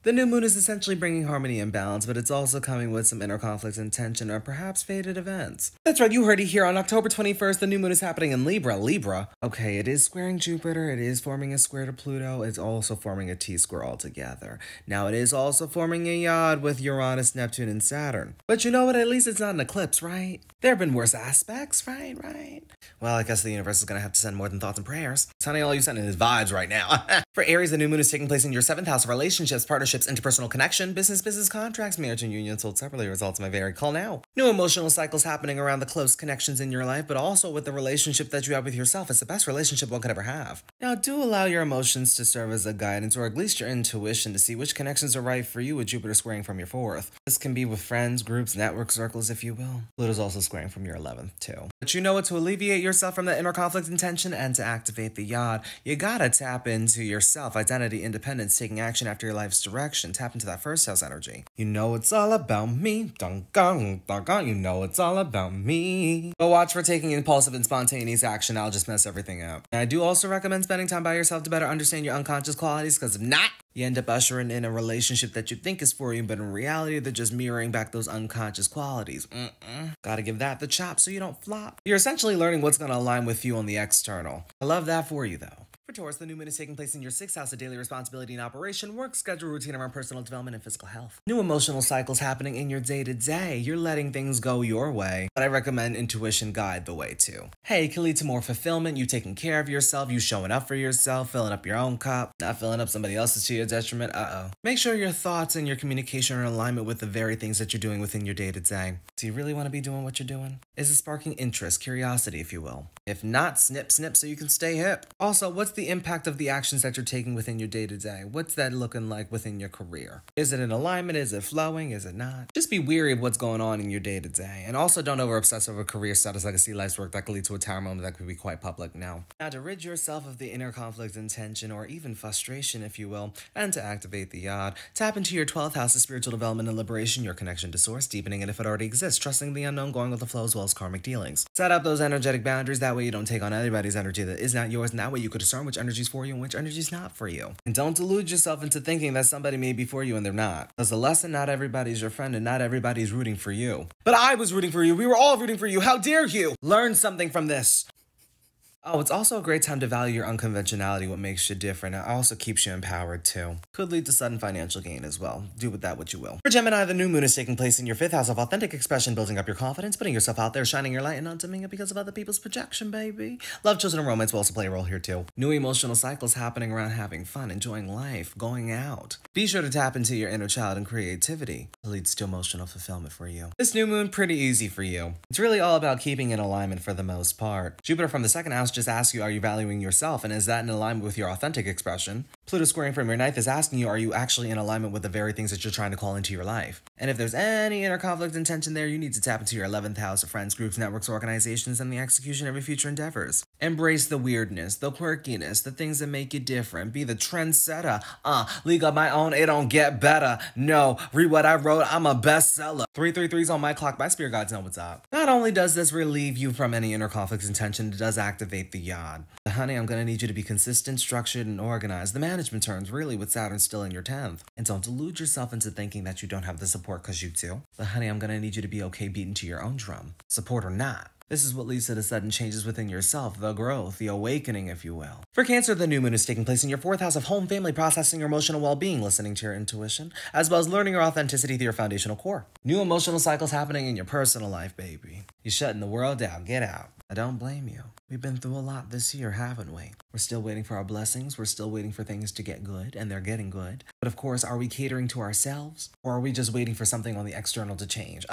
The new moon is essentially bringing harmony and balance, but it's also coming with some inner conflicts and tension or perhaps fated events. That's right, you heard it here. On October 21st, the new moon is happening in Libra. Libra. Okay, it is squaring Jupiter, it is forming a square to Pluto, it's also forming a T-square altogether. Now, it is also forming a yod with Uranus, Neptune, and Saturn. But you know what? At least it's not an eclipse, right? There have been worse aspects, right? Well, I guess the universe is gonna have to send more than thoughts and prayers. Sonny, all you sending is vibes right now. For Aries, the new moon is taking place in your 7th house of relationships, partnerships, interpersonal connection, business contracts, marriage and union sold separately results may vary. Call now. New emotional cycles happening around the close connections in your life, but also with the relationship that you have with yourself. It's the best relationship one could ever have. Now, do allow your emotions to serve as a guidance, or at least your intuition, to see which connections are right for you with Jupiter squaring from your 4th. This can be with friends, groups, network circles, if you will. Pluto's also squaring from your 11th, too. But you know what? To alleviate yourself from the inner conflict and tension and to activate the yod, you gotta tap into yourself, identity, independence, taking action after your life's direction. Tap into that first house energy. You know it's all about me. You know it's all about me. But watch for taking impulsive and spontaneous action. I'll just mess everything up. And I do also recommend spending time by yourself to better understand your unconscious qualities, because if not, you end up ushering in a relationship that you think is for you, but in reality, they're just mirroring back those unconscious qualities. Gotta give that the chop so you don't flop. You're essentially learning what's gonna align with you on the external. I love that for you, though. For Taurus, the new moon is taking place in your 6th house of daily responsibility and operation, work, schedule, routine around personal development and physical health. New emotional cycles happening in your day-to-day. You're letting things go your way, but I recommend intuition guide the way too. Hey, it can lead to more fulfillment, you taking care of yourself, you showing up for yourself, filling up your own cup, not filling up somebody else's to your detriment. Make sure your thoughts and your communication are in alignment with the very things that you're doing within your day-to-day. Do you really want to be doing what you're doing? Is it sparking interest, curiosity, if you will? If not, snip so you can stay hip. Also, what's the impact of the actions that you're taking within your day-to-day? What's that looking like within your career? Is it in alignment? Is it flowing? Is it not? Just be weary of what's going on in your day-to-day. And also don't over-obsess over career status, legacy, life's work. That could lead to a tower moment that could be quite public now. Now, to rid yourself of the inner conflict and tension, or even frustration, if you will, and to activate the yod, tap into your 12th house of spiritual development and liberation, your connection to source, deepening it if it already exists, trusting the unknown, going with the flow, as well as karmic dealings. Set up those energetic boundaries, that way you don't take on anybody's energy that is not yours, and that way you could discern which energy is for you and which energy is not for you. And don't delude yourself into thinking that somebody may be for you and they're not. Because the lesson, not everybody's your friend and not everybody's rooting for you. But I was rooting for you. We were all rooting for you. How dare you? Learn something from this. Oh, it's also a great time to value your unconventionality, what makes you different. It also keeps you empowered too. Could lead to sudden financial gain as well. Do with that what you will. For Gemini, the new moon is taking place in your 5th house of authentic expression, building up your confidence, putting yourself out there, shining your light, and not dimming it because of other people's projection, baby. Love, children, and romance will also play a role here too. New emotional cycles happening around having fun, enjoying life, going out. Be sure to tap into your inner child and creativity. It leads to emotional fulfillment for you. This new moon, pretty easy for you. It's really all about keeping in alignment for the most part. Jupiter from the 2nd house just asks you, are you valuing yourself, and is that in alignment with your authentic expression? Pluto squaring from your 9th is asking you, are you actually in alignment with the very things that you're trying to call into your life? And if there's any inner conflict and tension there, you need to tap into your 11th house of friends, groups, networks, organizations, and the execution of your future endeavors. Embrace the weirdness, the quirkiness, the things that make you different. Be the trendsetter. League of my own, it don't get better. No, read what I wrote, I'm a bestseller. 333's on my clock, my spirit guides know what's up. Not only does this relieve you from any inner conflicts and tension, it does activate the yod. But honey, I'm gonna need you to be consistent, structured, and organized. The management terms, really, with Saturn still in your 10th. And don't delude yourself into thinking that you don't have the support because you do. But honey, I'm gonna need you to be okay beating to your own drum. Support or not. This is what leads to the sudden changes within yourself, the growth, the awakening, if you will. For Cancer, the new moon is taking place in your 4th house of home, family, processing your emotional well-being, listening to your intuition, as well as learning your authenticity through your foundational core. New emotional cycles happening in your personal life, baby. You're shutting the world down. Get out. I don't blame you. We've been through a lot this year, haven't we? We're still waiting for our blessings. We're still waiting for things to get good, and they're getting good. But of course, are we catering to ourselves? Or are we just waiting for something on the external to change?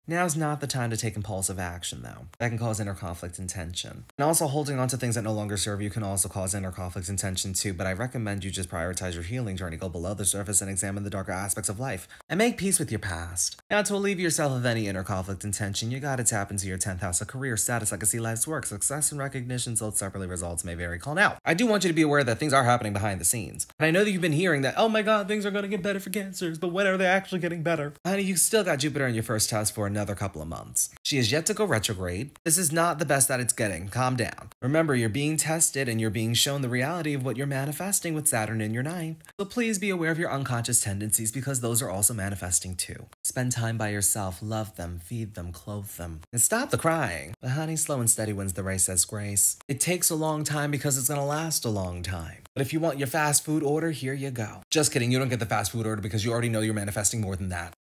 Now's not the time to take impulsive action, though. That can cause inner conflict and tension. And also, holding on to things that no longer serve you can also cause inner conflict and tension too, but I recommend you just prioritize your healing journey, go below the surface and examine the darker aspects of life, and make peace with your past. Now, to alleviate yourself of any inner conflict and tension, you gotta tap into your 10th house of career, status, legacy, life's work, success, and recognition, sold separately, results may vary. Call now. I do want you to be aware that things are happening behind the scenes. And I know that you've been hearing that, oh my god, things are going to get better for Cancers, but when are they actually getting better? Honey, you still got Jupiter in your first house for another couple of months. She is yet to go retrograde. This is not the best that it's getting. Calm down. Remember, you're being tested and you're being shown the reality of what you're manifesting with Saturn in your ninth. So please be aware of your unconscious tendencies because those are also manifesting too. Spend time by yourself, love them, feed them, clothe them, and stop the crying. But honey, slow and steady wins the race, says Grace. It takes a long time because it's gonna last a long time. But if you want your fast food order, here you go. Just kidding, you don't get the fast food order because you already know you're manifesting more than that.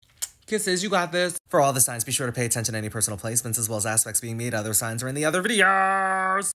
Kisses, you got this. For all the signs, be sure to pay attention to any personal placements as well as aspects being made. Other signs are in the other videos.